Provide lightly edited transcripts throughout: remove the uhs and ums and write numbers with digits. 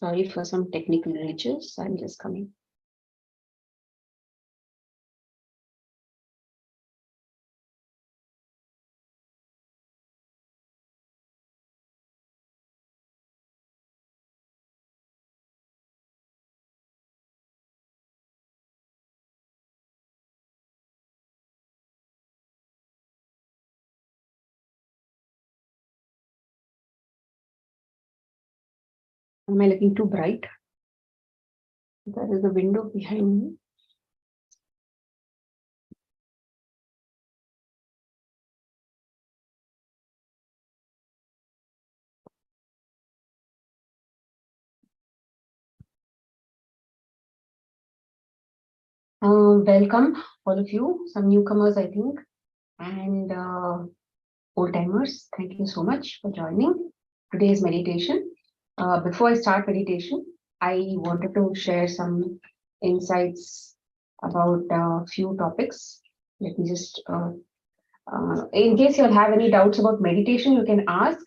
Sorry for some technical glitches. I'm just coming. Am I looking too bright? That is the window behind me. Welcome, all of you, some newcomers, I think, and old timers. Thank you so much for joining today's meditation. Before I start meditation, I wanted to share some insights about a few topics. Let me just, in case you have any doubts about meditation, you can ask.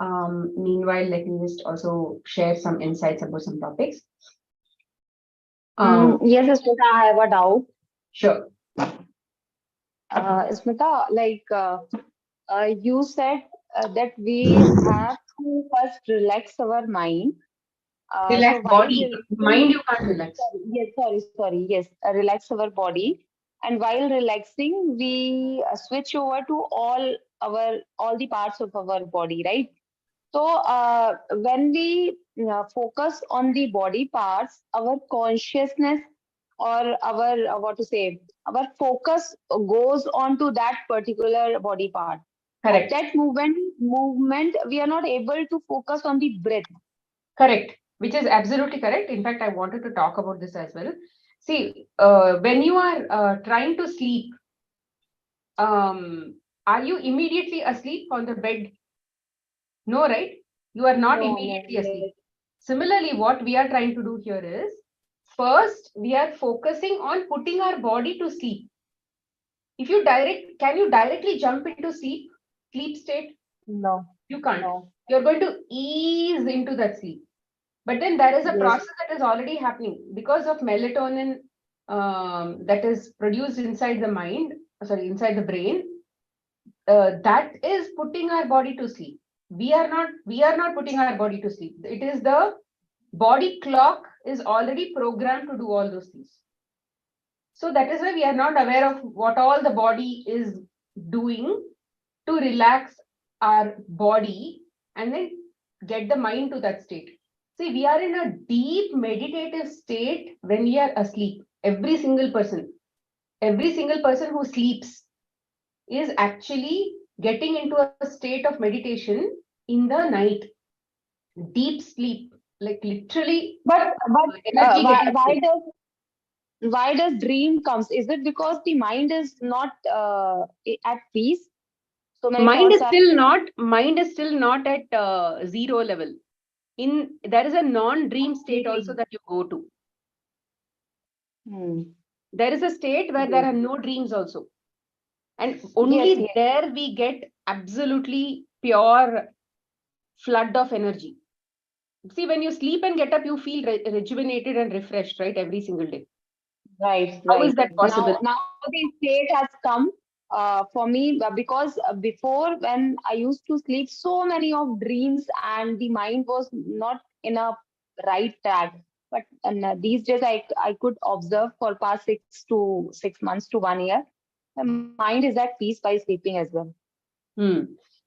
Meanwhile, let me just also share some insights about some topics. Yes, Smita, I have a doubt. Sure. Smita, you said that we have to first relax our mind. Relax body. Mind you can't relax. Yes, relax our body. And while relaxing, we switch over to all the parts of our body, right? So when we focus on the body parts, our consciousness or our our focus goes on to that particular body part. Correct. At that movement, we are not able to focus on the breath. Correct, which is absolutely correct. In fact, I wanted to talk about this as well. See, when you are trying to sleep, are you immediately asleep on the bed? No, right? You are not immediately asleep. Similarly, what we are trying to do here is, first, we are focusing on putting our body to sleep. If you can you directly jump into sleep state? No. You can't. No. You're going to ease into that sleep. But then there is a process that is already happening because of melatonin that is produced inside the mind, inside the brain. That is putting our body to sleep. We are not putting our body to sleep. It is the body clock is already programmed to do all those things. So that is why we are not aware of what all the body is doing to relax our body and then get the mind to that state. See, we are in a deep meditative state when we are asleep. Every single person who sleeps is actually getting into a state of meditation in the night. Deep sleep, like literally. But why does dream comes? Is it because the mind is not at peace? So mind is still not at zero level. There is a non-dream state also that you go to. There is a state where there are no dreams also. And only there we get absolutely pure flood of energy. See, when you sleep and get up, you feel rejuvenated and refreshed, right? Every single day. Right. How is that possible? Now the state has come for me because before, when I used to sleep, so many of dreams and the mind was not in a right track. But these days I could observe for past 6 months to 1 year, the mind is at peace by sleeping as well.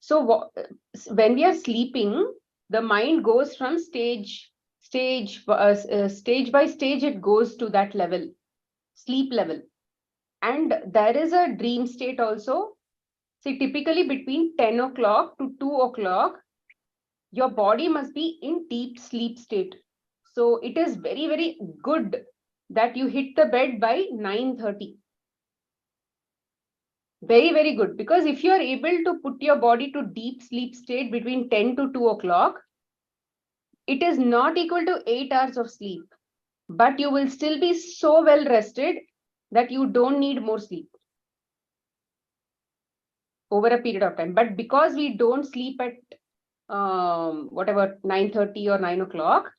So when we are sleeping, the mind goes from stage by stage, it goes to that level, sleep level. And there is a dream state also. See, typically between 10 o'clock to 2 o'clock, your body must be in deep sleep state. So it is very, very good that you hit the bed by 9:30. Very, very good. Because if you are able to put your body to deep sleep state between 10 to 2 o'clock, it is not equal to 8 hours of sleep, but you will still be so well rested that you don't need more sleep over a period of time. But because we don't sleep at whatever 9:30 or 9 o'clock,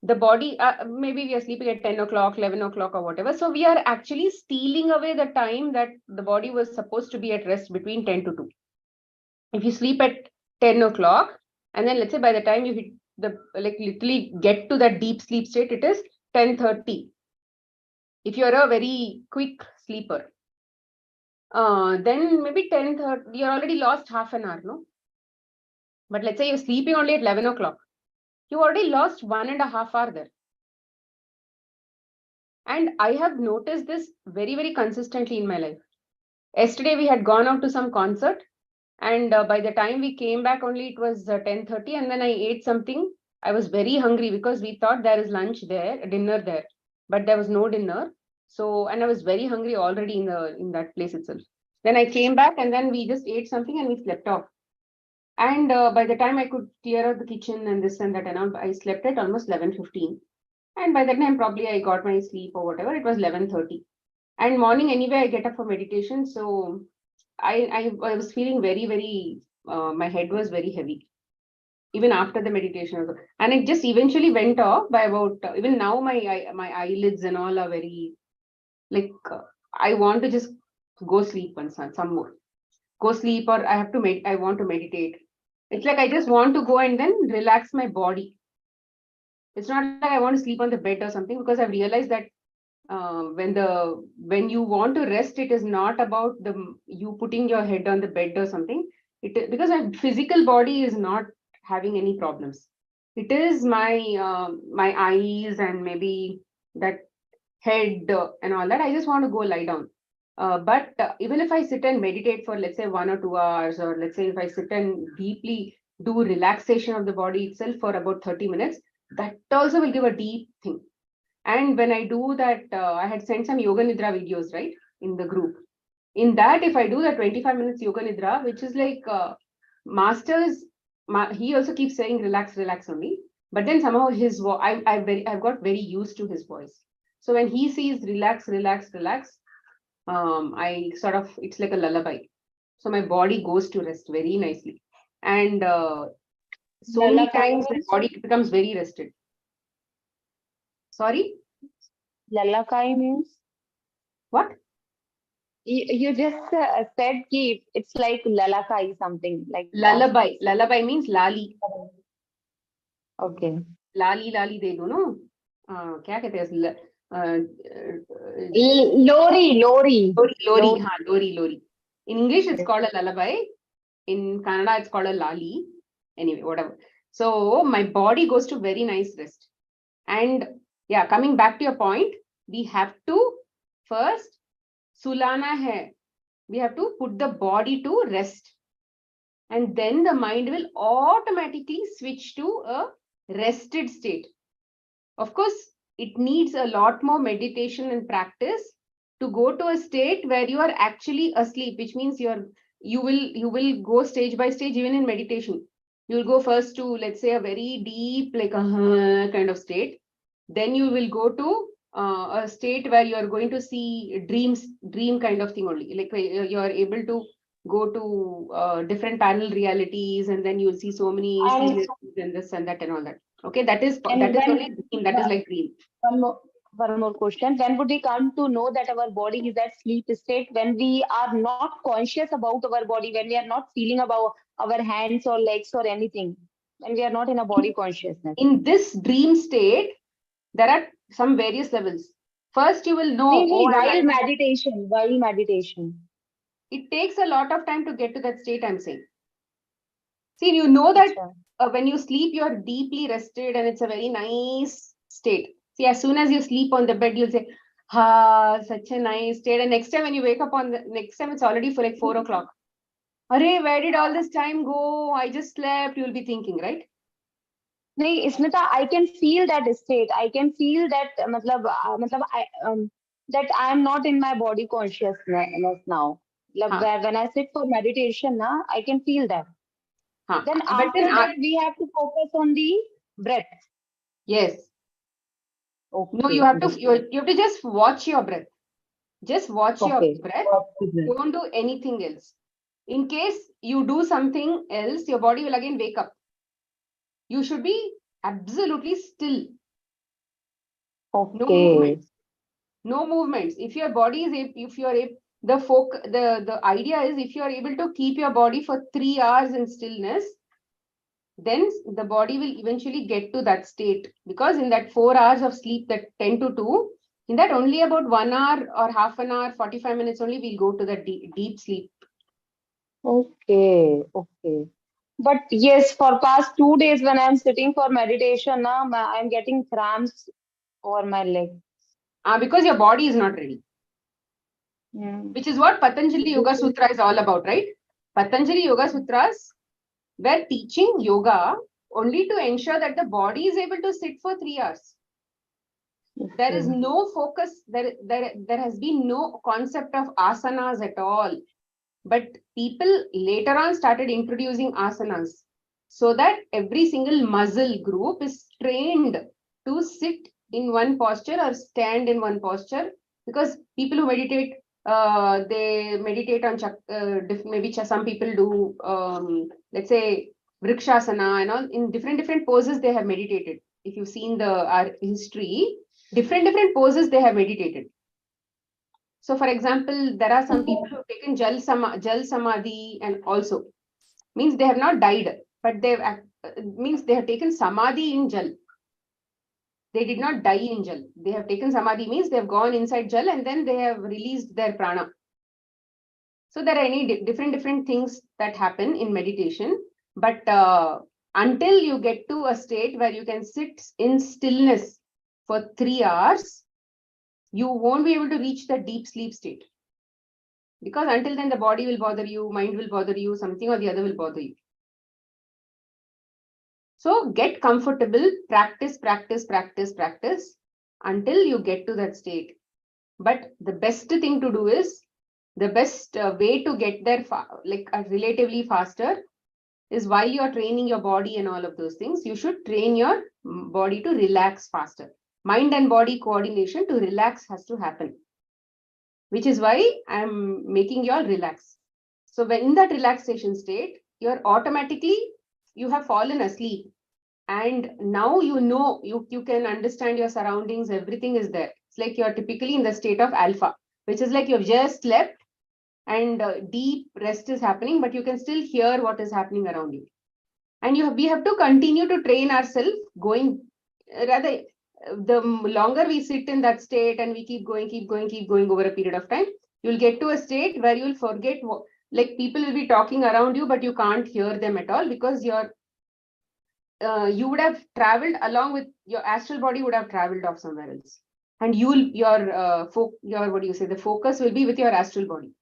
the body, maybe we are sleeping at 10 o'clock, 11 o'clock or whatever. So we are actually stealing away the time that the body was supposed to be at rest between 10 to 2. If you sleep at 10 o'clock, and then let's say by the time you hit the, like literally get to that deep sleep state, it is 10:30. If you're a very quick sleeper, then maybe 10:30, you're already lost half an hour, no? But let's say you're sleeping only at 11 o'clock. You already lost 1.5 hours there. And I have noticed this very, very consistently in my life. Yesterday, we had gone out to some concert. And by the time we came back, only it was 10:30. And then I ate something. I was very hungry because we thought there is lunch there, dinner there. But there was no dinner. So, and I was very hungry already in that place itself. Then I came back and then we just ate something and we slept off. And by the time I could clear out the kitchen and this and that and all, I slept at almost 11:15. And by that time, probably I got my sleep or whatever. It was 11:30. And morning anyway, I get up for meditation. So I was feeling very, very, my head was very heavy. Even after the meditation also. And it just eventually went off by about, even now my eyelids and all are very, like, I want to just go sleep once, some more. Go sleep, or I have to I want to meditate. It's like I just want to go and then relax my body. It's not like I want to sleep on the bed or something, because I've realized that when you want to rest, it is not about you putting your head on the bed or something. Because my physical body is not having any problems. It is my my eyes and maybe that head and all that. I just want to go lie down. But even if I sit and meditate for, let's say, 1 or 2 hours, or let's say if I sit and deeply do relaxation of the body itself for about 30 minutes, that also will give a deep thing. And when I do that, I had sent some yoga nidra videos, right, in the group. In that, if I do the 25 minutes yoga nidra, which is like masters, he also keeps saying relax, relax only. But then somehow his I've got very used to his voice. So when he says relax, relax, relax, I sort of, it's like a lullaby. So my body goes to rest very nicely. And so many Lullaby times my means, body becomes very rested. Sorry? lullaby means What? you just said ki it's like lullaby something like that. Lullaby. Lullaby means lali. Okay. Lali, lali दे दो ना. क्या कहते हैं? Lori, Lori. Lori, हाँ, Lori. In English, it's called a lullaby. In Kannada, it's called a lali. Anyway, whatever. So my body goes to very nice rest. And yeah, coming back to your point, we have to first sulana hai. We have to put the body to rest. And then the mind will automatically switch to a rested state. Of course, it needs a lot more meditation and practice to go to a state where you are actually asleep, which means you will go stage by stage. Even in meditation, you'll go first to, let's say, a very deep, like a kind of state. Then you will go to a state where you are going to see dream kind of thing only, like you are able to go to different parallel realities, and then you'll see so many And, scenes and this and that and all that. Okay, that is and only when dream. That is like dream. one more question. When would we come to know that our body is at sleep state? When we are not conscious about our body, when we are not feeling about our hands or legs or anything, when we are not in a body consciousness. In this dream state, there are some various levels. First, you will know. While meditation. It takes a lot of time to get to that state, I'm saying. See, you know that when you sleep, you're deeply rested and it's a very nice state. See, as soon as you sleep on the bed, you'll say, such a nice state. And next time when you wake up next time, it's already for like 4 o'clock. Arey, where did all this time go? I just slept. You'll be thinking, right? नहीं Smita, I can feel that state. I can feel that मतलब that I am not in my body consciousness now. हाँ, When I sit for meditation, na, I can feel that. हाँ. Then But then, after that, we have to focus on the breath. yes. No, Okay, understood. you have to just watch your breath. Just watch your Okay. breath. Okay. Don't do anything else. In case you do something else, your body will again wake up. You should be absolutely still. No Okay. movements. No movements. If your body is, if you are, the idea is if you are able to keep your body for 3 hours in stillness, then the body will eventually get to that state, because in that 4 hours of sleep, that 10 to 2, in that only about 1 hour or half an hour, 45 minutes only, we'll go to the deep sleep. Okay. Okay. But yes, for past 2 days when I'm sitting for meditation, na, I'm getting cramps over my leg. Because your body is not ready, Hmm. which is what Patanjali Yoga Sutra is all about, right? Patanjali Yoga Sutras were teaching yoga only to ensure that the body is able to sit for 3 hours. There is no focus, there has been no concept of asanas at all. But people later on started introducing asanas so that every single muscle group is trained to sit in one posture or stand in one posture. Because people who meditate, they meditate on maybe some people do, let's say, vrikshasana and all. In different poses they have meditated. If you've seen our history, different poses they have meditated. So, for example, there are some people who have taken jal samadhi, and also means they have not died, but means they have taken samadhi in jal. They did not die in jal. They have taken samadhi, means they have gone inside jal and then they have released their prana. So there are any different things that happen in meditation, but until you get to a state where you can sit in stillness for 3 hours, you won't be able to reach the deep sleep state. Because until then, the body will bother you, mind will bother you, something or the other will bother you. So get comfortable, practice until you get to that state. But the best thing to do is, the best way to get there relatively faster is, while you are training your body and all of those things, you should train your body to relax faster. Mind and body coordination to relax has to happen, which is why I'm making you all relax. So when in that relaxation state, you're automatically, you have fallen asleep. And now you can understand your surroundings, everything is there. It's like you're typically in the state of alpha, which is like you've just slept and deep rest is happening, but you can still hear what is happening around you. And we have to continue to train ourselves going, rather, the longer we sit in that state and we keep going over a period of time, you'll get to a state where you'll forget like people will be talking around you, but you can't hear them at all, because you would have traveled along with your astral body, would have traveled off somewhere else, and your what do you say, the focus will be with your astral body.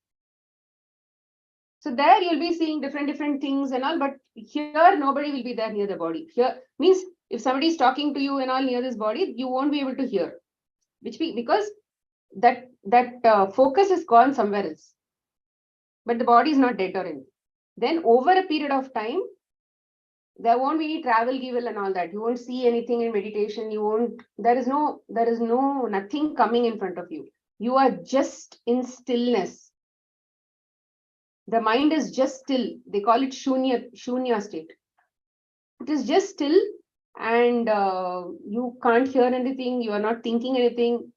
So there you'll be seeing different things and all, but here nobody will be there near the body. Here means if somebody is talking to you and all near this body, you won't be able to hear, because that focus is gone somewhere else. But the body is not dead or anything. Then over a period of time, there won't be any travel givel and all that. You won't see anything in meditation. There is nothing coming in front of you. You are just in stillness. The mind is just still. They call it shunya state. It is just still, and you can't hear anything. You are not thinking anything.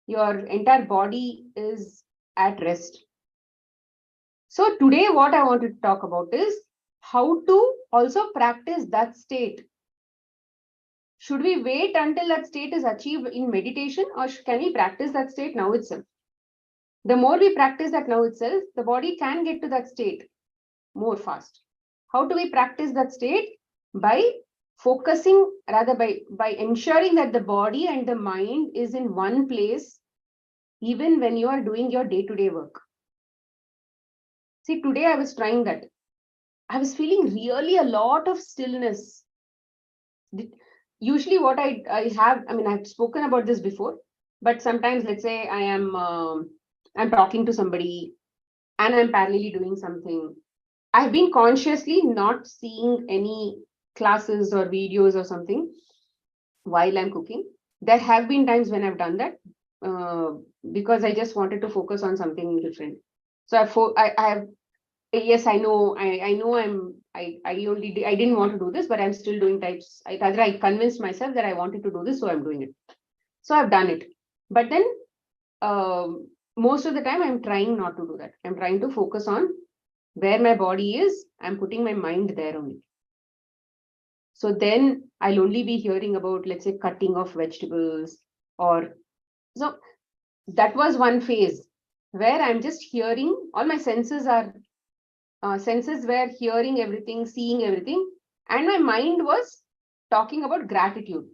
Your entire body is at rest. So today what I want to talk about is how to also practice that state. Should we wait until that state is achieved in meditation, or can we practice that state now itself? The more we practice that now itself, the body can get to that state more fast. How do we practice that state? By focusing, rather by ensuring that the body and the mind is in one place, even when you are doing your day-to-day work. See, today I was trying that. I was feeling really a lot of stillness. usually what I have, I mean, I've spoken about this before, but sometimes let's say I'm talking to somebody and I'm parallelly doing something. I've been consciously not seeing any classes or videos or something while I'm cooking. There have been times when I've done that because I just wanted to focus on something different. So I have, yes, I know, I know I didn't want to do this, but I'm still doing types. Rather, I convinced myself that I wanted to do this, so I'm doing it. So I've done it. But then most of the time I'm trying not to do that. I'm trying to focus on where my body is. I'm putting my mind there only. So then I'll only be hearing about, let's say, cutting of vegetables or so. That was one phase where I'm just hearing, all my senses are senses were hearing everything, seeing everything, and my mind was talking about gratitude.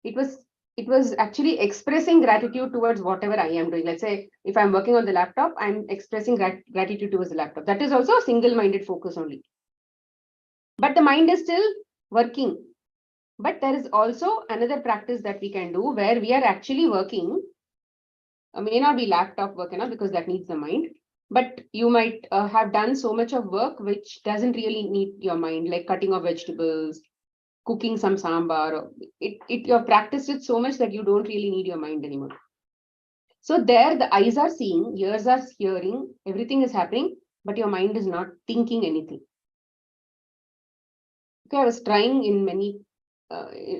It was actually expressing gratitude towards whatever I am doing. Let's say if I'm working on the laptop, I'm expressing gratitude towards the laptop. That is also a single-minded focus only. But the mind is still working. But there is also another practice that we can do where we are actually working. May not be laptop work enough because that needs the mind. But you might have done so much of work which doesn't really need your mind, like cutting of vegetables, cooking some sambar. You have practiced it so much that you don't really need your mind anymore. So there the eyes are seeing, ears are hearing, everything is happening, but your mind is not thinking anything. Okay, I was trying in many,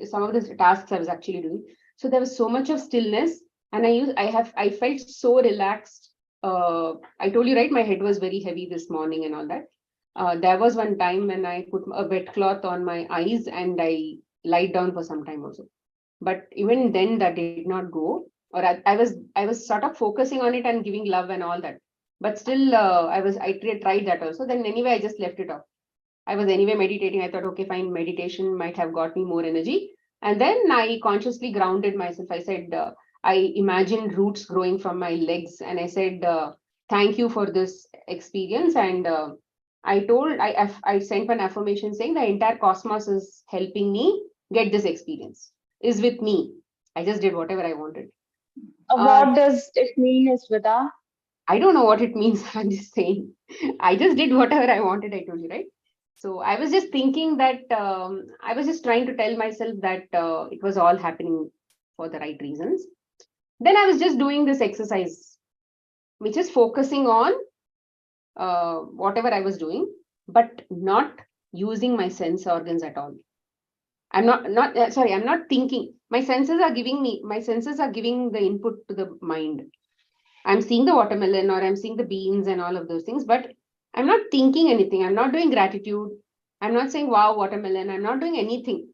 some of the tasks I was actually doing. So there was so much of stillness, and I felt so relaxed. I told you, right, my head was very heavy this morning and all that. There was one time when I put a wet cloth on my eyes and I lied down for some time also. But even then, that did not go. Or I was sort of focusing on it and giving love and all that. But still, I tried that also. Then anyway, I just left it off. I was anyway meditating. I thought, okay, fine, meditation might have got me more energy. And then I consciously grounded myself. I said, I imagined roots growing from my legs. And I said, thank you for this experience. And I sent an affirmation saying the entire cosmos is helping me get this experience, is with me. I just did whatever I wanted. What does it mean, Smita? I don't know what it means. I'm just saying. I just did whatever I wanted. I told you, right? So I was just thinking that I was just trying to tell myself that it was all happening for the right reasons. Then I was just doing this exercise, which is focusing on whatever I was doing, but not using my sense organs at all. I'm not sorry. I'm not thinking. My senses are giving the input to the mind. I'm seeing the watermelon or I'm seeing the beans and all of those things, but I'm not thinking anything. I'm not doing gratitude. I'm not saying, wow, watermelon. I'm not doing anything.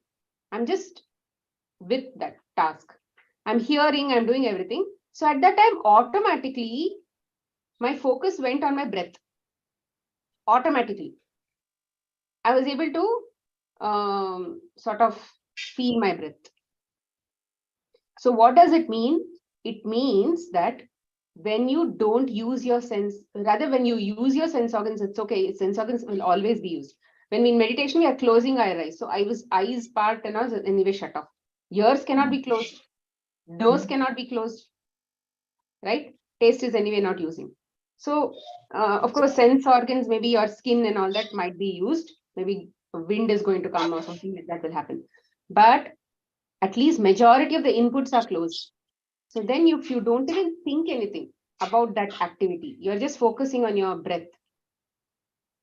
I'm just with that task. I'm hearing, I'm doing everything. So at that time, automatically, my focus went on my breath. Automatically. I was able to sort of feel my breath. So what does it mean? It means that when you don't use your sense, rather when you use your sense organs, it's okay. Sense organs will always be used. When we in meditation, we are closing our eyes. So eyes part and all anyway shut off. Ears cannot be closed. Nose cannot be closed. Right? Taste is anyway not using. So of course, sense organs, maybe your skin and all that might be used. Maybe wind is going to come or something like that will happen. But at least majority of the inputs are closed. So then if you don't even think anything about that activity, you're just focusing on your breath,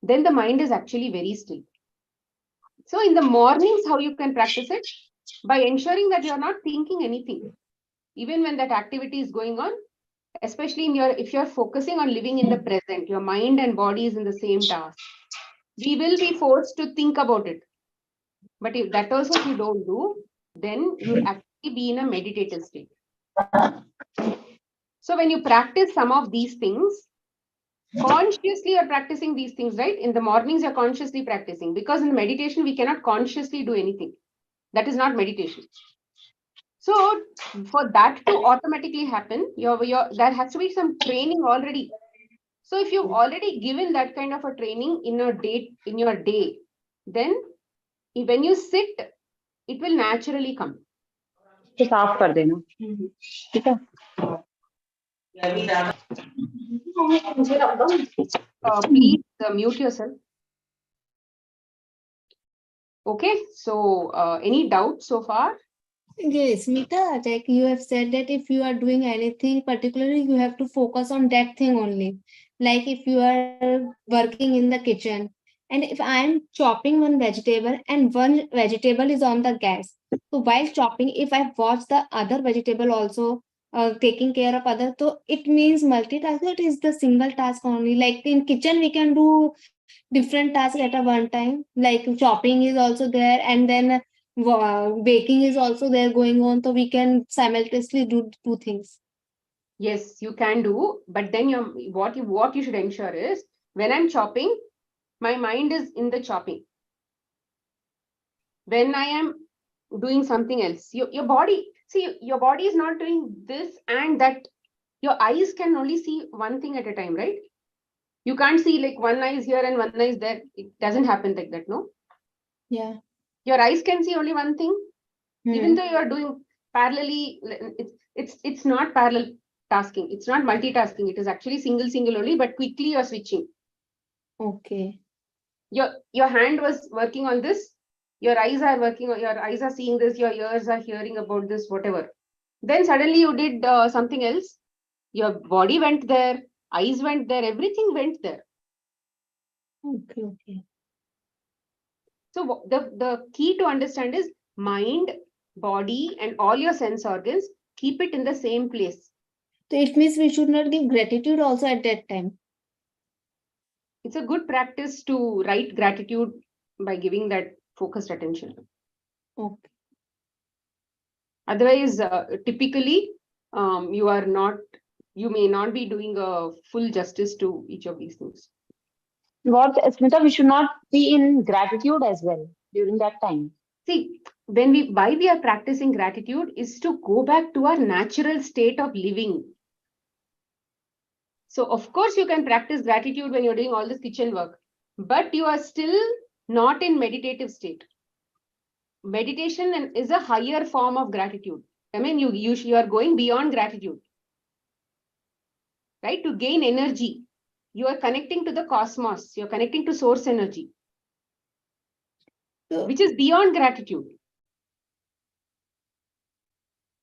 then the mind is actually very still. So in the mornings, how you can practice it? By ensuring that you're not thinking anything, even when that activity is going on, especially if you're focusing on living in the present, your mind and body is in the same task. We will be forced to think about it. But if that also if you don't do, then you'll actually be in a meditative state. So when you practice some of these things, consciously you're practicing these things, right? In the mornings, you're consciously practicing, because in meditation, we cannot consciously do anything. That is not meditation. So for that to automatically happen, there has to be some training already. So if you've already given that kind of a training in your day, then when you sit, it will naturally come. तो साफ कर देना, ठीक है? Please mute yourself. Okay, so any doubts so far? Yes, Mita, like you have said that if you are doing anything particularly, you have to focus on that thing only. Like if you are working in the kitchen, and if I am chopping one vegetable and one vegetable is on the gas, so while chopping, if I watch the other vegetable also taking care of other, so it means multitasking. It is the single task only. Like in kitchen, we can do different tasks at a one time. Like chopping is also there, and then baking is also there going on, so we can simultaneously do two things. Yes, you can do, but then what you should ensure is when I'm chopping, my mind is in the chopping. When I am doing something else, your body, see, your body is not doing this and that. Your eyes can only see one thing at a time, right? You can't see like one eye is here and one eye is there. It doesn't happen like that, no? Yeah. Your eyes can see only one thing, even Hmm. though you are doing parallelly. It's not parallel tasking. It's not multitasking. It is actually single only, but quickly you're switching. Okay. Your hand was working on this. Your eyes are working. Your eyes are seeing this. Your ears are hearing about this. Whatever. Then suddenly you did something else. Your body went there. Eyes went there. Everything went there. Okay. So the key to understand is mind, body, and all your sense organs, keep it in the same place. So it means we should not give gratitude also at that time. It's a good practice to write gratitude by giving that focused attention. Okay. Otherwise, typically, you may not be doing a full justice to each of these things. What, Smita, we should not be in gratitude as well during that time. See, why we are practicing gratitude is to go back to our natural state of living. So of course you can practice gratitude when you're doing all this kitchen work, but you are still not in meditative state. Meditation is a higher form of gratitude. I mean, you are going beyond gratitude, right? To gain energy, you are connecting to the cosmos. You're connecting to source energy, So, which is beyond gratitude.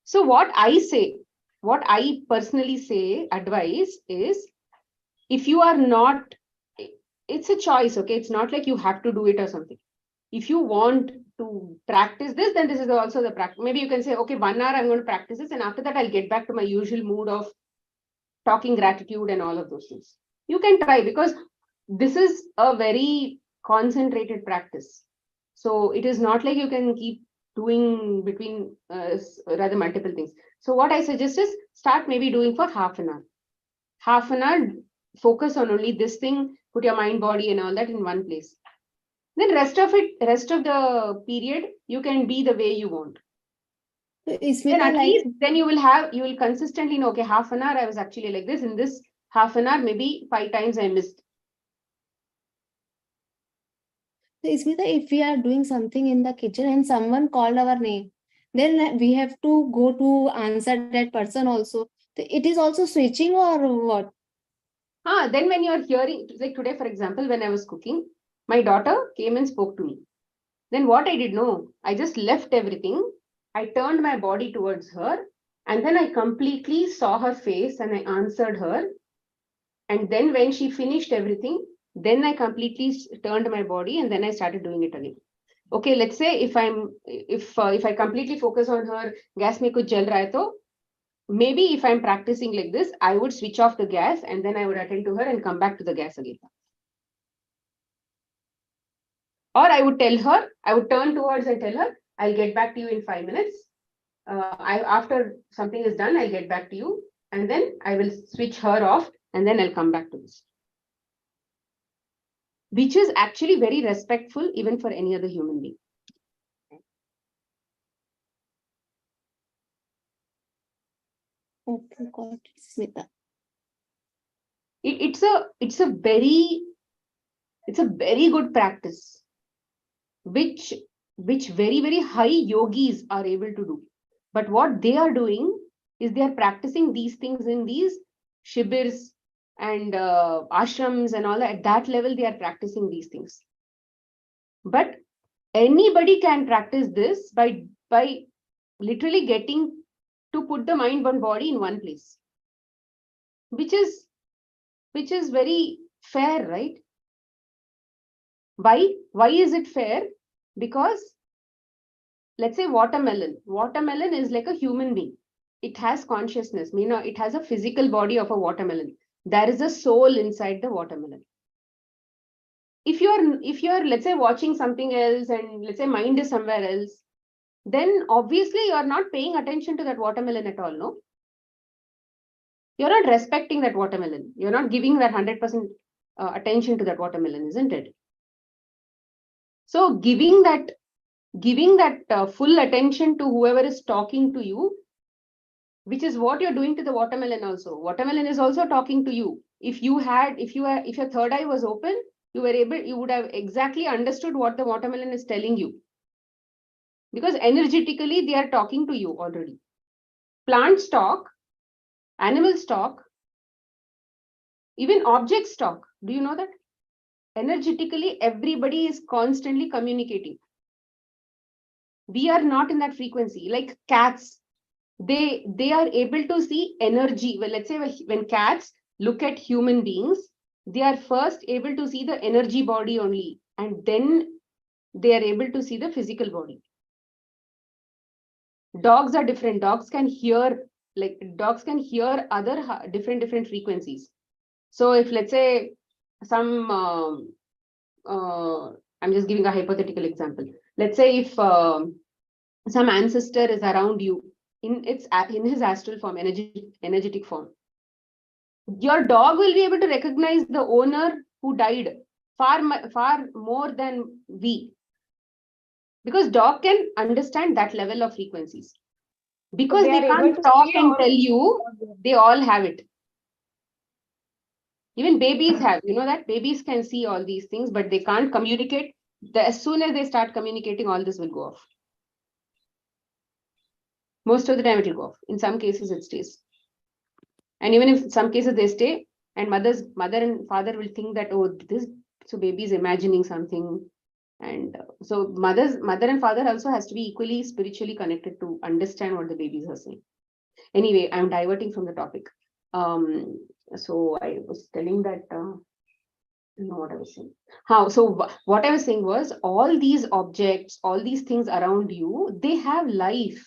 So what I personally say, advice is, if you are not, it's a choice, okay? It's not like you have to do it or something. If you want to practice this, then this is also the practice. Maybe you can say, okay, 1 hour I'm going to practice this, and after that I'll get back to my usual mood of talking gratitude and all of those things. You can try, because this is a very concentrated practice. So it is not like you can keep doing between rather multiple things. So what I suggest is start maybe doing for half an hour. Half an hour, focus on only this thing, put your mind, body, and all that in one place. Then rest of the period, you can be the way you want. Then Smita, at like least then you will consistently know, okay, half an hour I was actually like this. In this half an hour, maybe 5 times I missed. Smita, if we are doing something in the kitchen and someone called our name, then we have to go to answer that person also. So it is also switching or what? Then when you're hearing, like today, for example, when I was cooking, my daughter came and spoke to me. Then what I did, no, I just left everything. I turned my body towards her, and then I completely saw her face and I answered her. And then when she finished everything, then I completely turned my body and then I started doing it again. Okay, let's say if I completely focus on her, gas mein kuch jal raha hai, to maybe if I'm practicing like this, I would switch off the gas and then I would attend to her and come back to the gas again. Or I would turn towards and tell her, I'll get back to you in 5 minutes. After something is done, I'll get back to you. And then I will switch her off and then I'll come back to this. Which is actually very respectful even for any other human being. Okay, got it, Smita. It's a very good practice, which which very, very high yogis are able to do. But what they are doing is they are practicing these things in these shibirs and ashrams and all that. At that level, they are practicing these things. But anybody can practice this by literally getting to put the mind and body in one place, which is very fair, right? Why is it fair? Because let's say watermelon is like a human being. It has consciousness, it has a physical body of a watermelon. There is a soul inside the watermelon. If you're let's say watching something else and let's say mind is somewhere else, then obviously you're not paying attention to that watermelon at all, no? You're not respecting that watermelon. You're not giving that 100% attention to that watermelon, isn't it? So giving that full attention to whoever is talking to you, which is what you're doing to the watermelon also. Watermelon is also talking to you. If your third eye was open, you would have exactly understood what the watermelon is telling you. Because energetically, they are talking to you already. Plants talk, animals talk, even objects talk. Do you know that? Energetically, everybody is constantly communicating. We are not in that frequency. Like cats, they are able to see energy. Well, let's say when cats look at human beings, they are first able to see the energy body only, and then they are able to see the physical body. Dogs are different. Dogs can hear other different frequencies. So if let's say some I'm just giving a hypothetical example. Let's say if some ancestor is around you in his astral form, energetic form, your dog will be able to recognize the owner who died far more than we, because dog can understand that level of frequencies. Because they can't talk and tell you, they all have it. Even babies have, you know that babies can see all these things, but they can't communicate. As soon as they start communicating, all this will go off. Most of the time it will go off. In some cases it stays. And even if in some cases they stay, and mother and father will think that, oh, so baby is imagining something. And so mother and father also has to be equally spiritually connected to understand what the babies are saying. Anyway, I'm diverting from the topic. So I was telling that, I don't know what I was saying. So what I was saying was, all these objects, all these things around you, they have life.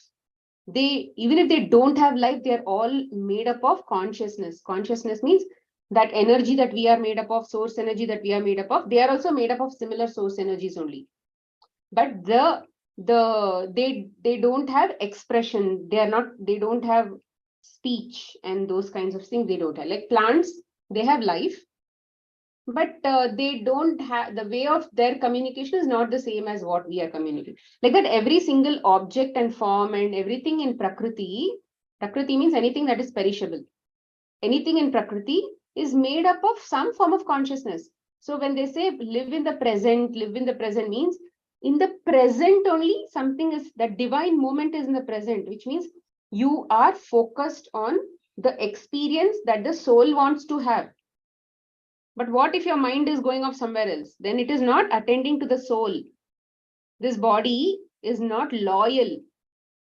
Even if they don't have life, they're all made up of consciousness. Consciousness means that energy that we are made up of, source energy that we are made up of, they are also made up of similar source energies only. But they don't have expression. They don't have speech and those kinds of things. They don't have, like plants, they have life, but they don't have, the way of their communication is not the same as what we are communicating. Like that, every single object and form and everything in Prakriti means anything that is perishable. Anything in Prakriti is made up of some form of consciousness. So when they say live in the present means in the present only something is, that divine moment is in the present, which means you are focused on the experience that the soul wants to have. But what if your mind is going off somewhere else? Then it is not attending to the soul. This body is not loyal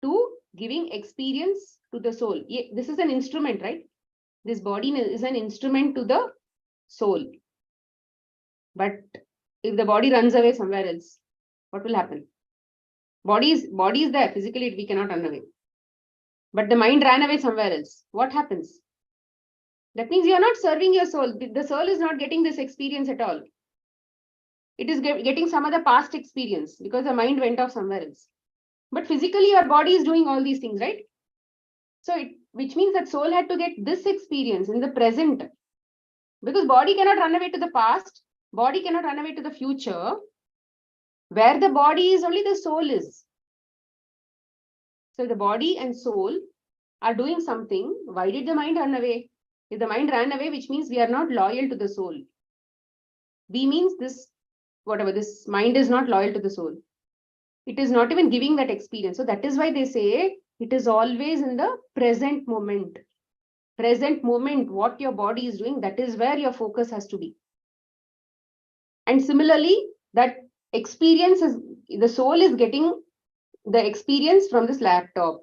to giving experience to the soul. This is an instrument, right? This body is an instrument to the soul. But if the body runs away somewhere else, what will happen? Body is there. Physically, we cannot run away. But the mind ran away somewhere else. What happens? That means you are not serving your soul. The soul is not getting this experience at all. It is getting some other past experience because the mind went off somewhere else. But physically, your body is doing all these things, right? So which means that soul had to get this experience in the present. Because body cannot run away to the past. Body cannot run away to the future. Where the body is, only the soul is. So the body and soul are doing something. Why did the mind run away? If the mind ran away, which means we are not loyal to the soul. We means this, whatever, this mind is not loyal to the soul. It is not even giving that experience. So that is why they say it is always in the present moment. Present moment, what your body is doing, that is where your focus has to be. And similarly, that experience is, the soul is getting the experience from this laptop.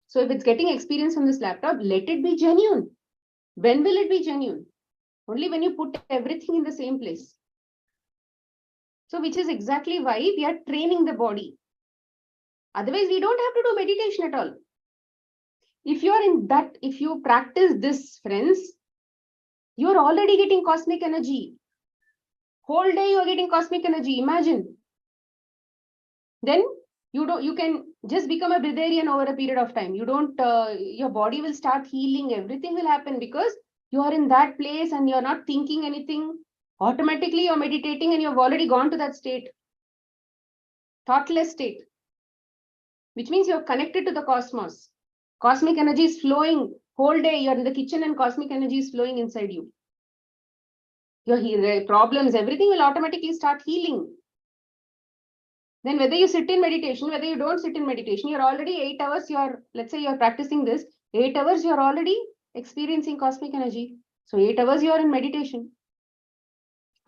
So if it's getting experience from this laptop, let it be genuine. When will it be genuine? Only when you put everything in the same place. So which is exactly why we are training the body. Otherwise, we don't have to do meditation at all. If you are in that, if you practice this, friends, you're already getting cosmic energy. Whole day you are getting cosmic energy. Imagine. Then you can just become a breatharian over a period of time. You don't, your body will start healing. Everything will happen because you are in that place and you're not thinking anything. Automatically you're meditating and you've already gone to that state. Thoughtless state. Which means you're connected to the cosmos. Cosmic energy is flowing whole day. You're in the kitchen and cosmic energy is flowing inside you. Your problems, everything will automatically start healing. Then whether you sit in meditation, whether you don't sit in meditation, you're already 8 hours, let's say you're practicing this, 8 hours, you're already experiencing cosmic energy. So 8 hours you're in meditation.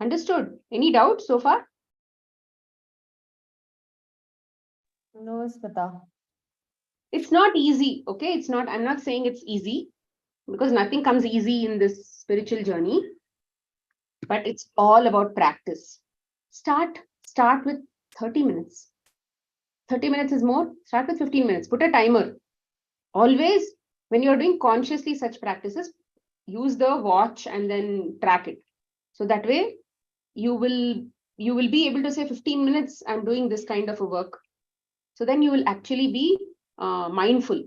Understood? Any doubt so far? No, Smita. It's not easy, okay? It's not, I'm not saying it's easy because nothing comes easy in this spiritual journey, but it's all about practice. Start with 30 minutes. 30 minutes is more. Start with 15 minutes. Put a timer. Always, when you're doing consciously such practices, use the watch and then track it. So that way, you will be able to say 15 minutes, I'm doing this kind of a work. So then you will actually be mindful.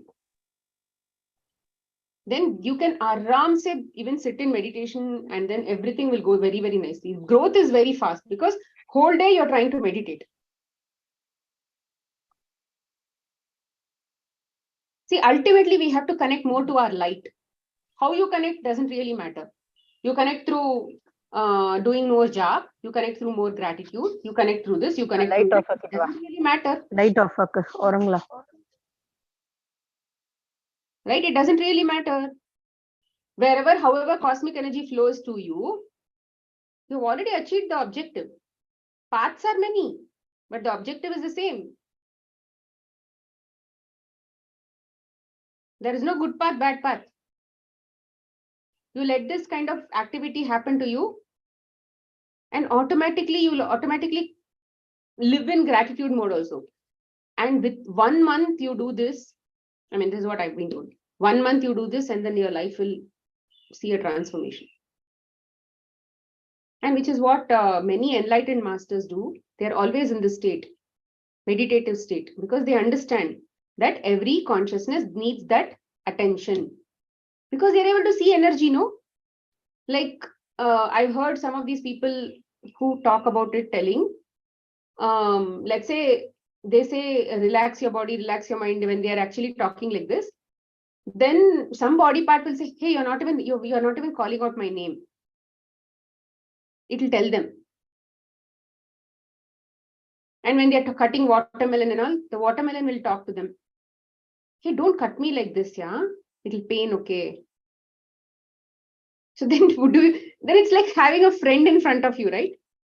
Then you can aram se even sit in meditation and then everything will go very, very nicely. Growth is very fast because whole day you're trying to meditate. See, ultimately, we have to connect more to our light. How you connect doesn't really matter. You connect through doing more job, you connect through more gratitude, you connect through this, you connect through that. It doesn't really matter. Light of Orangla. Right? It doesn't really matter. Wherever, however, cosmic energy flows to you, you've already achieved the objective. Paths are many, but the objective is the same. There is no good path, bad path. You let this kind of activity happen to you, and automatically you will automatically live in gratitude mode also. And with 1 month you do this, I mean, this is what I've been told. 1 month you do this, and then your life will see a transformation. And which is what many enlightened masters do. They're always in this state, meditative state, because they understand that every consciousness needs that attention. Because they're able to see energy, no? Like, I've heard some of these people who talk about it telling, let's say, they say, relax your body, relax your mind, when they're actually talking like this. Then some body part will say, hey, you're not even calling out my name. It will tell them. And when they're cutting watermelon and all, the watermelon will talk to them. Hey, don't cut me like this, yeah? It'll pain, okay? So then then it's like having a friend in front of you, right?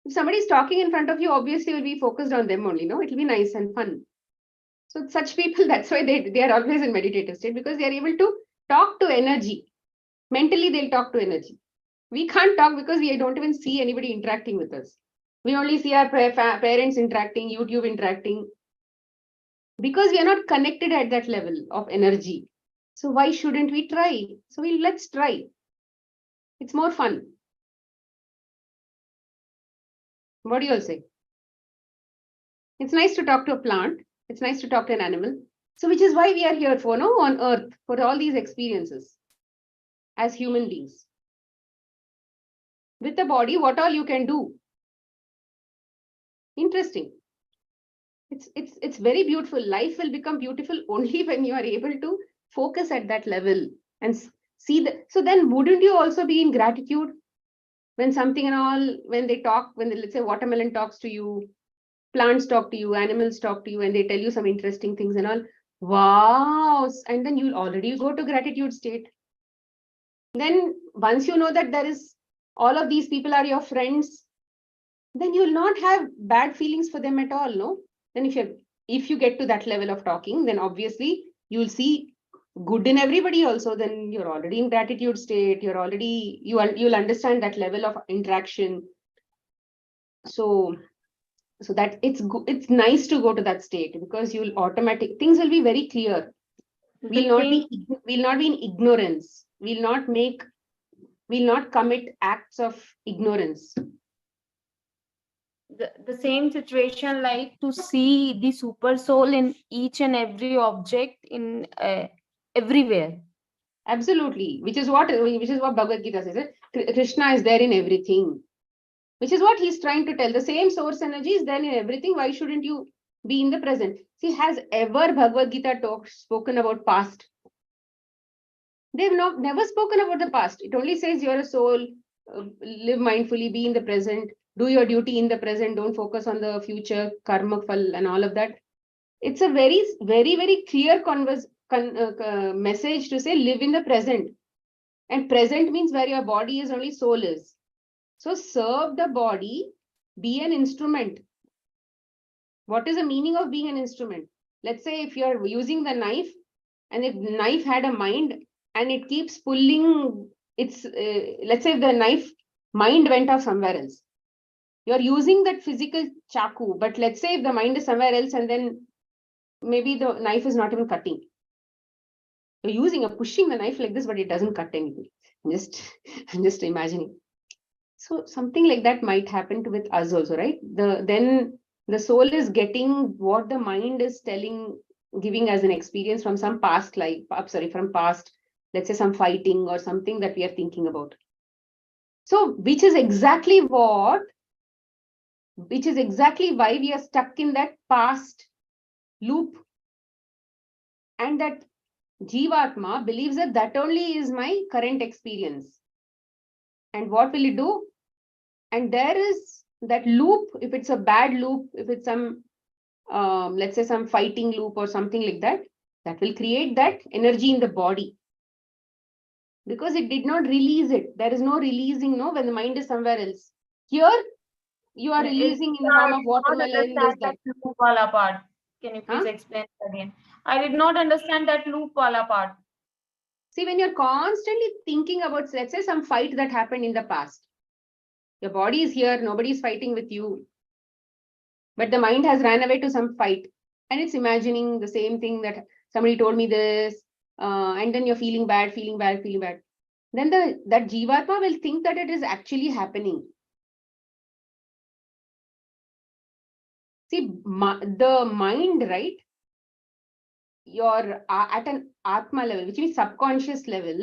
If somebody's talking in front of you, obviously you'll be focused on them only, no? It'll be nice and fun. So such people, that's why they are always in meditative state, because they are able to talk to energy. Mentally, they'll talk to energy. We can't talk because we don't even see anybody interacting with us. We only see our parents interacting, YouTube interacting, because we are not connected at that level of energy. So why shouldn't we try? So let's try. It's more fun. What do you all say? It's nice to talk to a plant. It's nice to talk to an animal. So which is why we are here for, no, on earth, for all these experiences as human beings. With the body, what all you can do? Interesting. It's very beautiful. Life will become beautiful only when you are able to focus at that level and see the. So then wouldn't you also be in gratitude when something and all, when they talk, when they, let's say watermelon talks to you, plants talk to you, animals talk to you, and they tell you some interesting things and all. Wow. And then you'll already go to gratitude state. Then once you know that there is all of these people are your friends, then you'll not have bad feelings for them at all, no? Then if you get to that level of talking, then obviously you'll see good in everybody also. Then you're already in gratitude state. You'll understand that level of interaction. So that it's nice to go to that state, because things will be very clear. We'll not be in ignorance. We'll not commit acts of ignorance. The same situation, like to see the super soul in each and every object, in everywhere. Absolutely, which is what Bhagavad Gita says. Krishna is there in everything, which is what he's trying to tell. The same source energy is there in everything. Why shouldn't you be in the present? See, has ever Bhagavad Gita spoken about past? They've never spoken about the past. It only says you're a soul, live mindfully, be in the present, do your duty in the present, don't focus on the future, karma phal and all of that. It's a very, very, very clear message to say live in the present. And present means where your body is, only soul is. So serve the body, be an instrument. What is the meaning of being an instrument? Let's say if you're using the knife, and if the knife had a mind and it keeps pulling its, let's say if the knife mind went off somewhere else. You're using that physical chaku, but let's say if the mind is somewhere else, and then maybe the knife is not even cutting. You're pushing the knife like this, but it doesn't cut anything. I'm just imagining. So something like that might happen with us also, right? Then the soul is getting what the mind is giving as an experience from some past life, from past, let's say some fighting or something that we are thinking about. So, which is exactly why we are stuck in that past loop. And that Jivatma believes that only is my current experience. And what will it do? And there is that loop, if it's a bad loop, if it's some, let's say some fighting loop or something like that, that will create that energy in the body. Because it did not release it. There is no releasing, no, when the mind is somewhere else. Here, you are releasing in the form of watermelon, this, that. Loop wala part. Can you please explain again? I did not understand that loop wala part. See, when you're constantly thinking about, let's say, some fight that happened in the past. Your body is here, nobody is fighting with you. But the mind has ran away to some fight. And it's imagining the same thing, that somebody told me this. And then you're feeling bad. Then that Jivatma will think that it is actually happening. See, the mind, right? You're at an Atma level, which means subconscious level.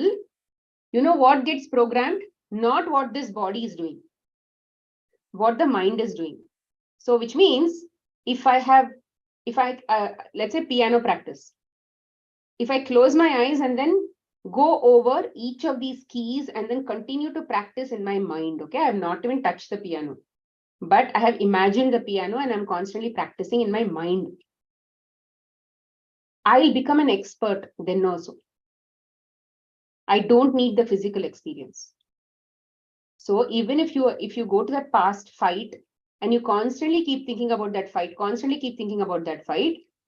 You know what gets programmed? Not what this body is doing. What the mind is doing. So, which means if I let's say piano practice. If I close my eyes and then go over each of these keys and then continue to practice in my mind, okay? I have not even touched the piano, but I have imagined the piano and I'm constantly practicing in my mind. I'll become an expert then also. I don't need the physical experience. So even if you go to that past fight and you constantly keep thinking about that fight,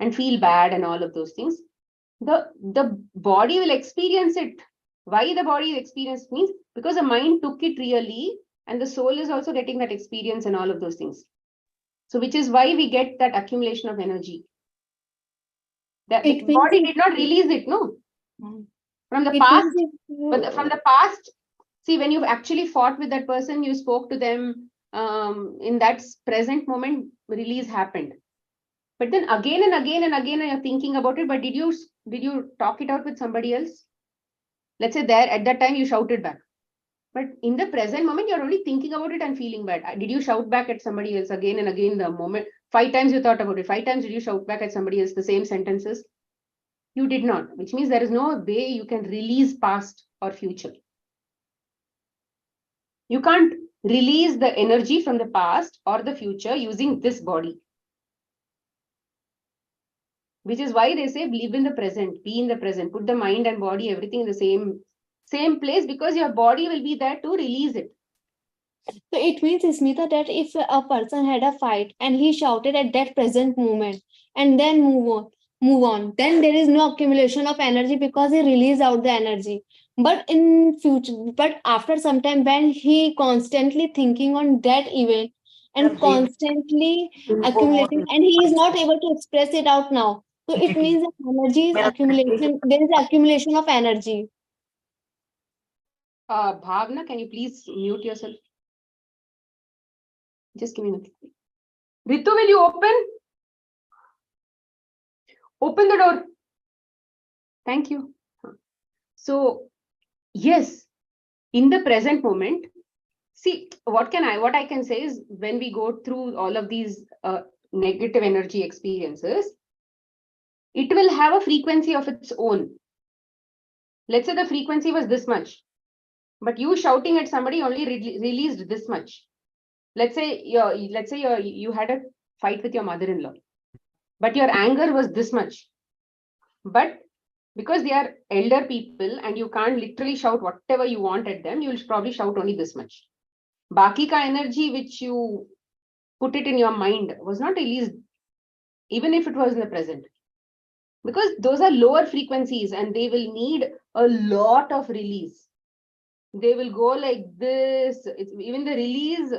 and feel bad and all of those things, the body will experience it. Why the body experience means because the mind took it really, and the soul is also getting that experience and all of those things. So which is why we get that accumulation of energy. The body did not release it, no? From the past, but from the past, see, when you've actually fought with that person, you spoke to them, in that present moment, release happened. But then again and again and again, you're thinking about it. But did you talk it out with somebody else? Let's say there at that time you shouted back. But in the present moment, you're only thinking about it and feeling bad. Did you shout back at somebody else again and again the moment? 5 times you thought about it. 5 times did you shout back at somebody else the same sentences? You did not, which means there is no way you can release past or future. You can't release the energy from the past or the future using this body. which is why they say live in the present, be in the present, put the mind and body, everything in the same place, because your body will be there to release it. So it means, Smita, that if a person had a fight and he shouted at that present moment and then move on, then there is no accumulation of energy because he released out the energy. But in future, but after some time, when he constantly thinking on that event and constantly accumulating, and he is not able to express it out now. So it means that energy is accumulation. There is accumulation of energy. Bhavna, can you please mute yourself? Just give me a minute. Ritu, will you open? Open the door. Thank you. So, yes, in the present moment, see, what I can say is, when we go through all of these negative energy experiences, it will have a frequency of its own. Let's say the frequency was this much, but you shouting at somebody only released this much. Let's say you had a fight with your mother-in-law, but your anger was this much. But because they are elder people and you can't literally shout whatever you want at them, you'll probably shout only this much. Baki ka energy which you put it in your mind was not released, even if it was in the present. Because those are lower frequencies and they will need a lot of release. They will go like this. Even the release,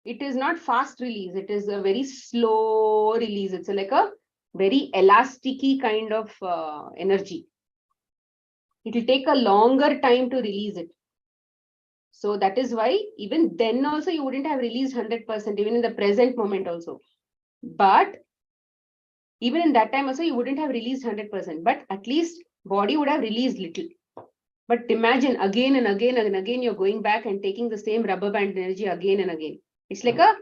it is not fast release. It is a very slow release. It's like a very elasticy kind of energy. It will take a longer time to release it. So that is why even then also you wouldn't have released 100%, even in the present moment also. But even in that time also you wouldn't have released 100%, but at least body would have released little. But imagine again and again and again, you're going back and taking the same rubber band energy again and again. It's like a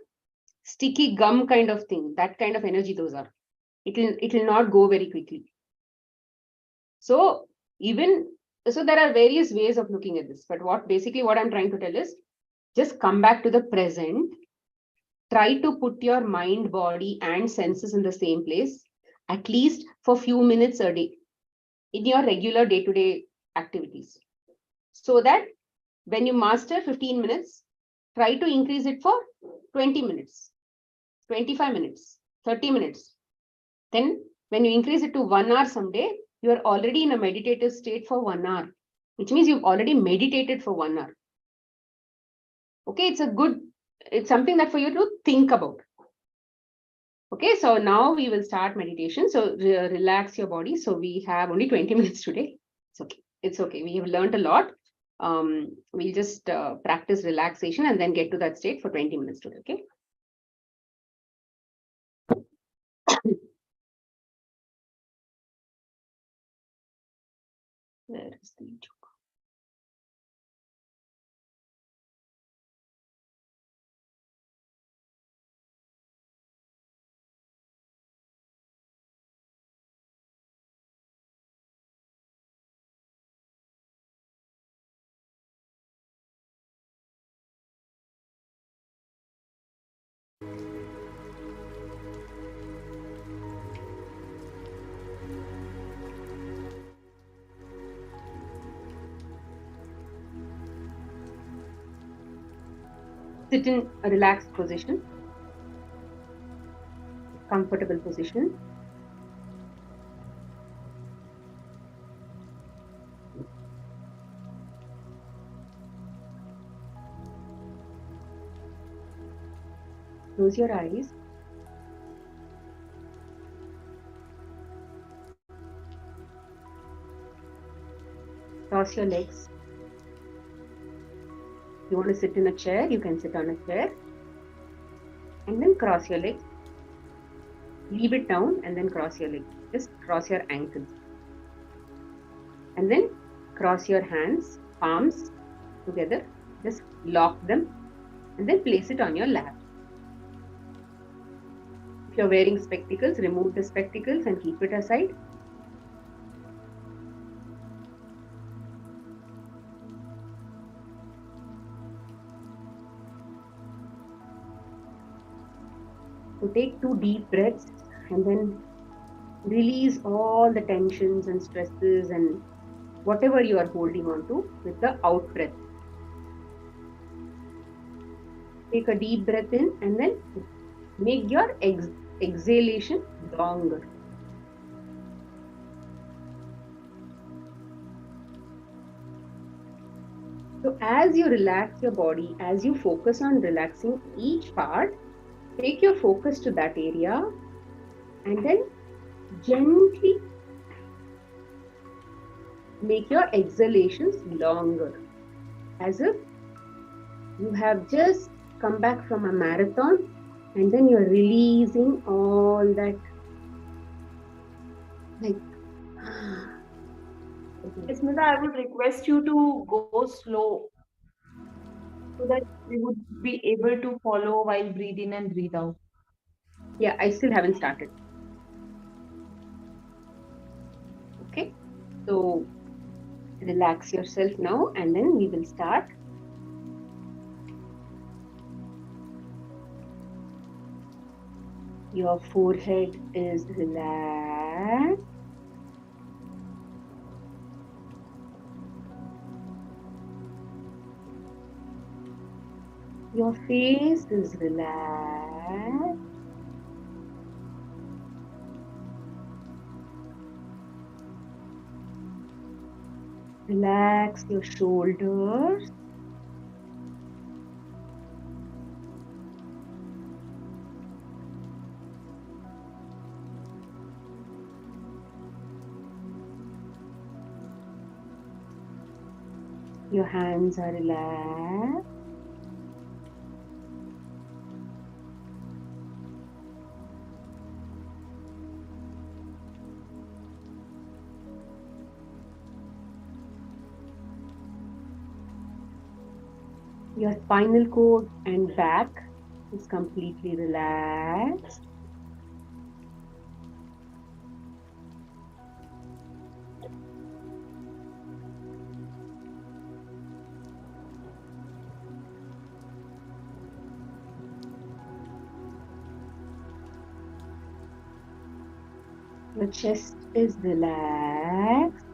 sticky gum kind of thing. That kind of energy those are. It will not go very quickly. So there are various ways of looking at this. But what I'm trying to tell is, just come back to the present. Try to put your mind, body, and senses in the same place, at least for few minutes a day in your regular day-to-day activities. So that when you master 15 minutes, try to increase it for 20 minutes, 25 minutes, 30 minutes. Then when you increase it to 1 hour someday, you are already in a meditative state for 1 hour, which means you've already meditated for 1 hour. Okay, it's something that for you to think about. Okay, so now we will start meditation. So relax your body. So we have only 20 minutes today. It's okay. It's okay. We have learned a lot. We'll just practice relaxation and then get to that state for 20 minutes today. Okay. Where is the YouTube? Sit in a relaxed position, comfortable position. Close your eyes. Cross your legs. You want to sit in a chair, you can sit on a chair. And then cross your legs. Leave it down and then cross your legs. Just cross your ankles. And then cross your hands, palms together. Just lock them and then place it on your lap. If you're wearing spectacles, remove the spectacles and keep it aside. So take 2 deep breaths and then Release all the tensions and stresses and whatever you are holding on to with the out breath. Take a deep breath in and then make your exhalation longer. So as you relax your body, as you focus on relaxing each part, take your focus to that area and then gently make your exhalations longer, as if you have just come back from a marathon and then you're releasing all that, like, Smita, I would request you to go slow so that we would be able to follow while breathe in and breathe out. yeah, I still haven't started. Okay, so relax yourself now and then we will start. Your forehead is relaxed. Your face is relaxed. Relax your shoulders. Your hands are relaxed. Your spinal cord and back is completely relaxed. Your chest is relaxed.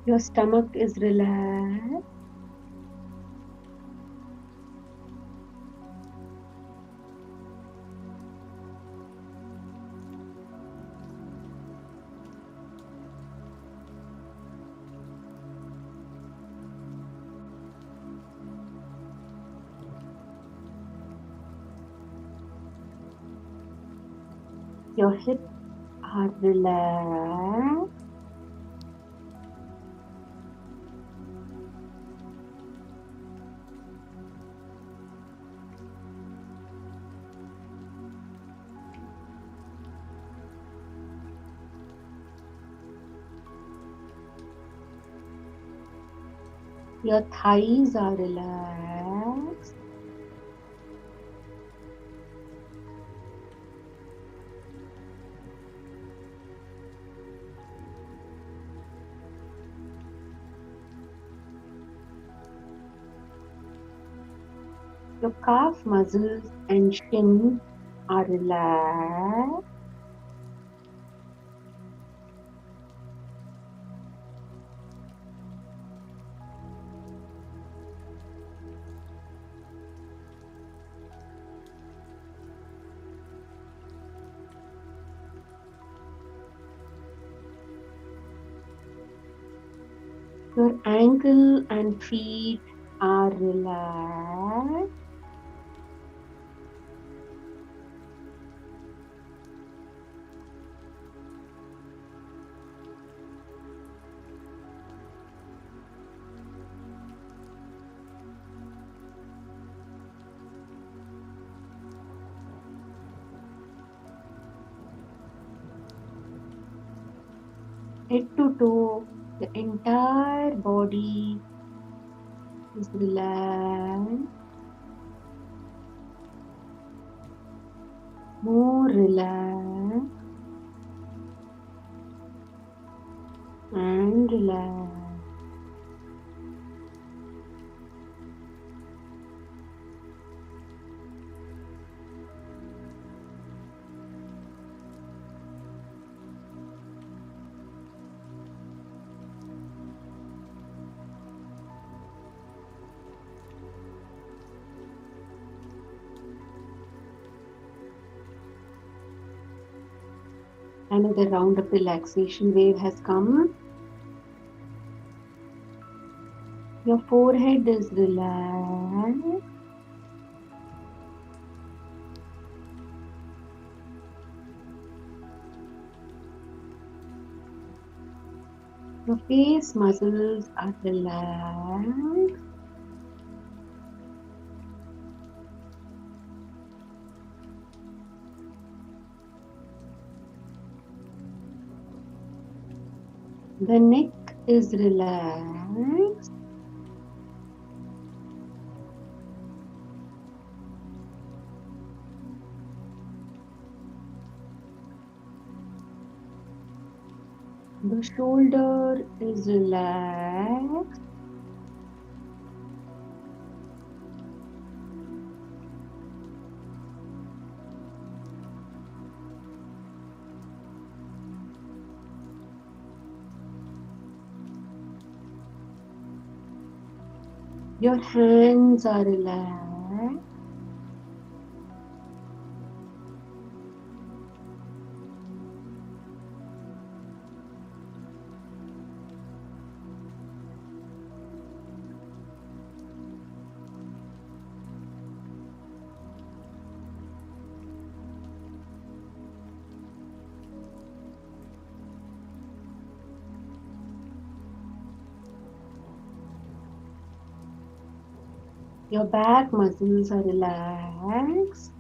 Your stomach is relaxed. Your hips are relaxed. Your thighs are relaxed. Your calf muscles and shin are relaxed. Your ankle and feet are relaxed. Head to toe, the entire body is relaxed. more relaxed and relaxed. Another round of relaxation wave has come. Your forehead is relaxed. Your face muscles are relaxed. The neck is relaxed. The shoulder is relaxed. Your hands are relaxed. Your back muscles are relaxed.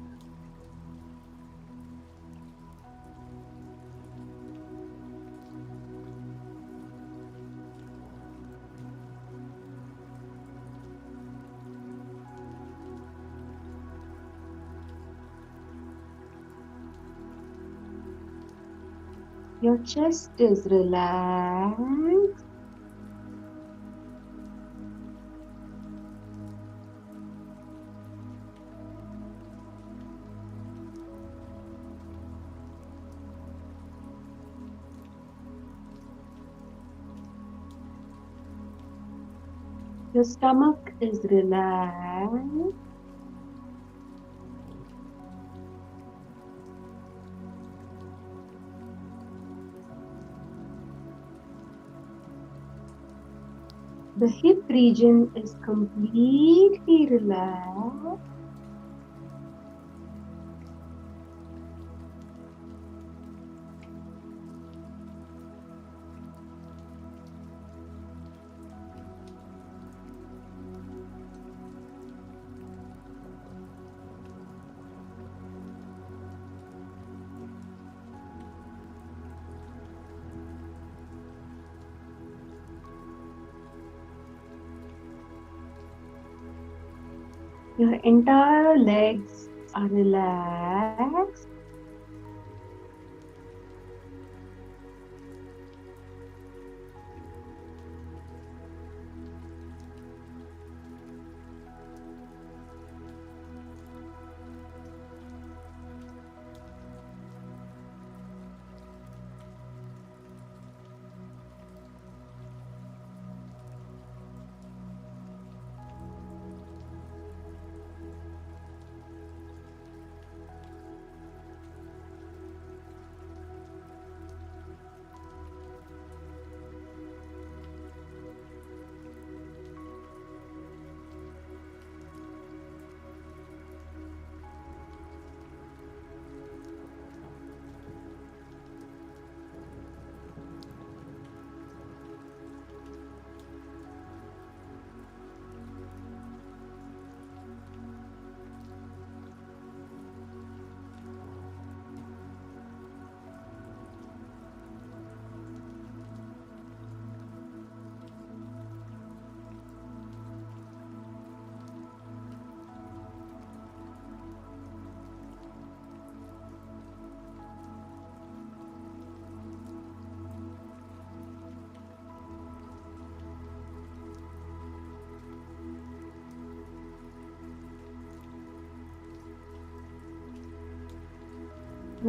Your chest is relaxed. Your stomach is relaxed. The hip region is completely relaxed. Your entire legs are relaxed.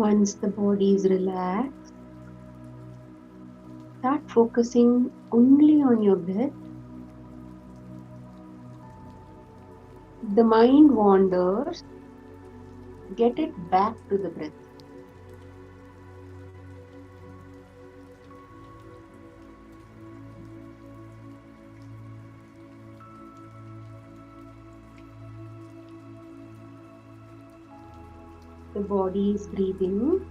Once the body is relaxed, start focusing only on your breath. If the mind wanders, get it back to the breath. The body is breathing.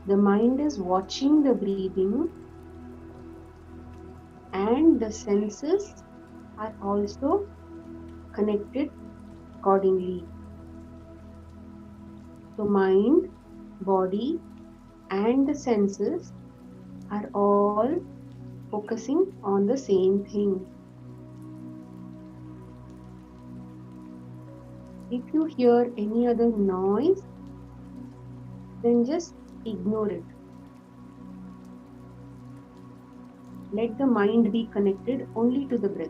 The mind is watching the breathing, and the senses are also connected accordingly. So mind, body, and the senses are all focusing on the same thing. If you hear any other noise, then just ignore it. Let the mind be connected only to the breath.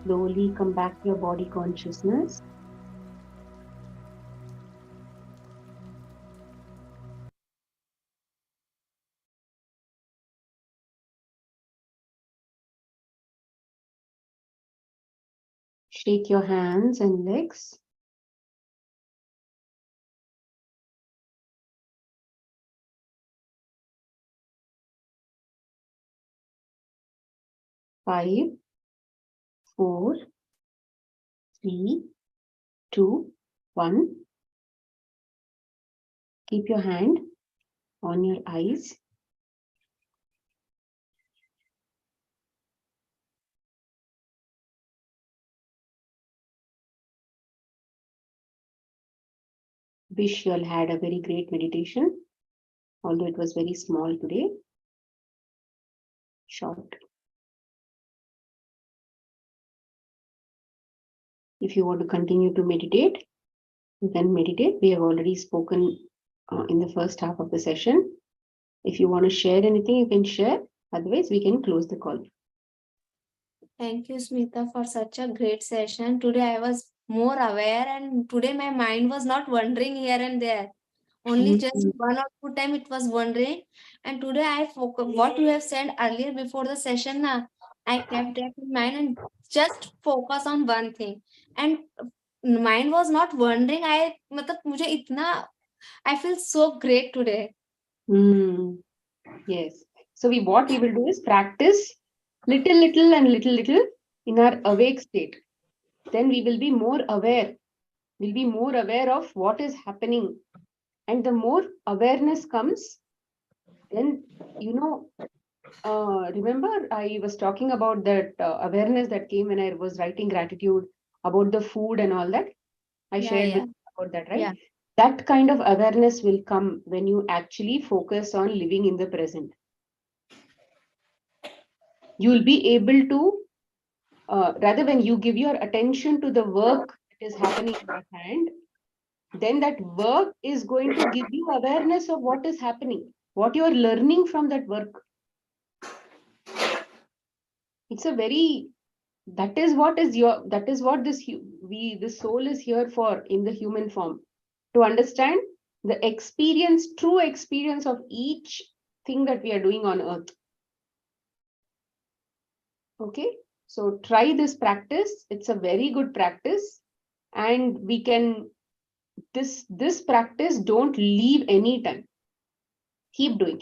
Slowly come back to your body consciousness. Shake your hands and legs. Five, 4, 3, 2, 1. Keep your hand on your eyes. Wish you all had a very great meditation, although it was very small today. Short. If you want to continue to meditate, you can meditate. We have already spoken in the first half of the session. If you want to share anything, you can share. Otherwise, we can close the call. Thank you, Smita, for such a great session. Today I was more aware, and today my mind was not wandering here and there. Only just Mhm. one or two time it was wandering. And today I focus what you have said earlier before the session. Na, I kept that in mind and just focus on one thing. And mind was not wandering. मतलब मुझे इतना I feel so great today. Hmm. Yes. So what we will do is practice little and little in our awake state. Then we will be more aware. We'll be more aware of what is happening. And the more awareness comes, then, remember I was talking about that awareness that came when I was writing gratitude about the food and all that. I Yeah, shared with yeah, you about that, right? yeah. That kind of awareness will come when you actually focus on living in the present. You'll be able to, rather when you give your attention to the work that is happening in your hand, then that work is going to give you awareness of what is happening, what you are learning from that work. It's a very, that is what is your, that is what this soul is here for in the human form, to understand the experience, true experience of each thing that we are doing on earth. Okay, so try this practice. It's a very good practice, and we can, this practice, don't leave any time. Keep doing.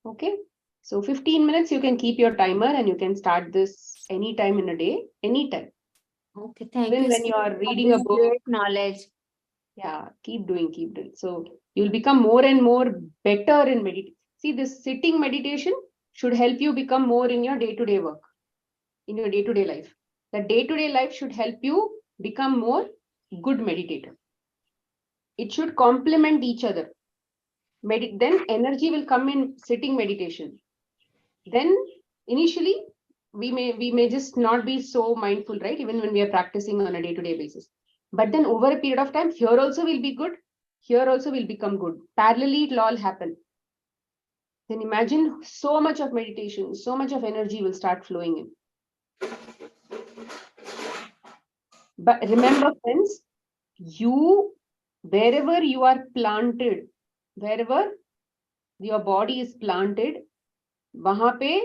Okay, so 15 minutes, you can keep your timer and you can start this anytime in a day, anytime. Okay, thank Even you, when you Smita, are for reading a this book. great knowledge. Yeah, keep doing. So you'll become more and more better in meditation. See, this sitting meditation should help you become more in your day-to-day work, in your day-to-day life. The day-to-day life should help you become more good meditator. It should complement each other. Then energy will come in sitting meditation. Then initially we may just not be so mindful, right? Even when we are practicing on a day-to-day basis. But then over a period of time, here also will be good. Here also will become good. Parallelly, it will all happen. Then imagine so much of meditation, so much of energy will start flowing in. But remember, friends, wherever you are planted, wherever your body is planted, wahan pe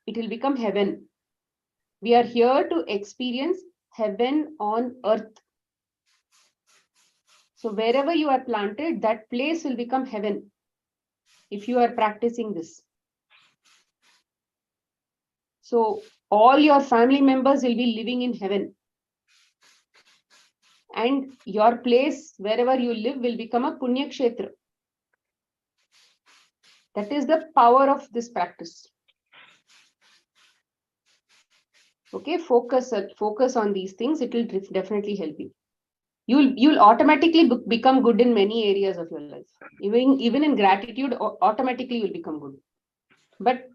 it will become heaven. We are here to experience heaven on earth. So wherever you are planted, that place will become heaven if you are practicing this. So all your family members will be living in heaven. And your place, wherever you live, will become a Punya Kshetra. That is the power of this practice. Okay, focus on these things. It will definitely help you. You'll automatically become good in many areas of your life. Even in gratitude, automatically you'll become good. But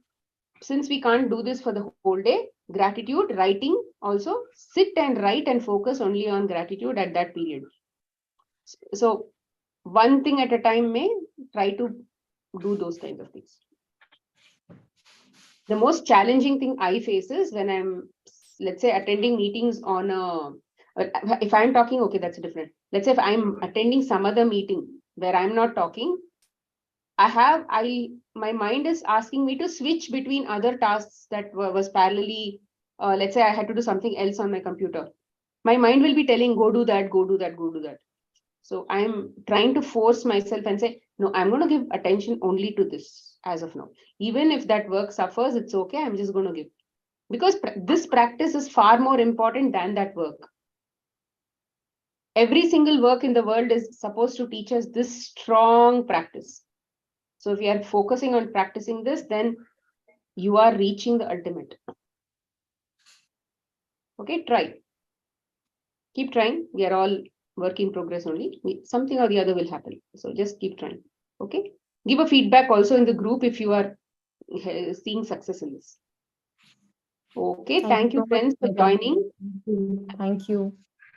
since we can't do this for the whole day, gratitude, writing also, sit and write and focus only on gratitude at that period. So one thing at a time, may try to do those kinds of things. The most challenging thing I face is when I'm, let's say, attending meetings on if I'm talking, okay, that's different. Let's say if I'm attending some other meeting where I'm not talking, my mind is asking me to switch between other tasks that was parallelly, let's say I had to do something else on my computer. My mind will be telling, go do that, go do that, go do that. So I'm trying to force myself and say, no, I'm going to give attention only to this as of now. Even if that work suffers, it's okay. I'm just going to give. Because this practice is far more important than that work. Every single work in the world is supposed to teach us this strong practice. So if you are focusing on practicing this, then you are reaching the ultimate. Okay, try. Keep trying. We are all work in progress only. Something or the other will happen. So just keep trying. Okay. Give a feedback also in the group if you are seeing success in this. Okay. Thank you Thank you, so much, friends, for Smita. joining. Thank you.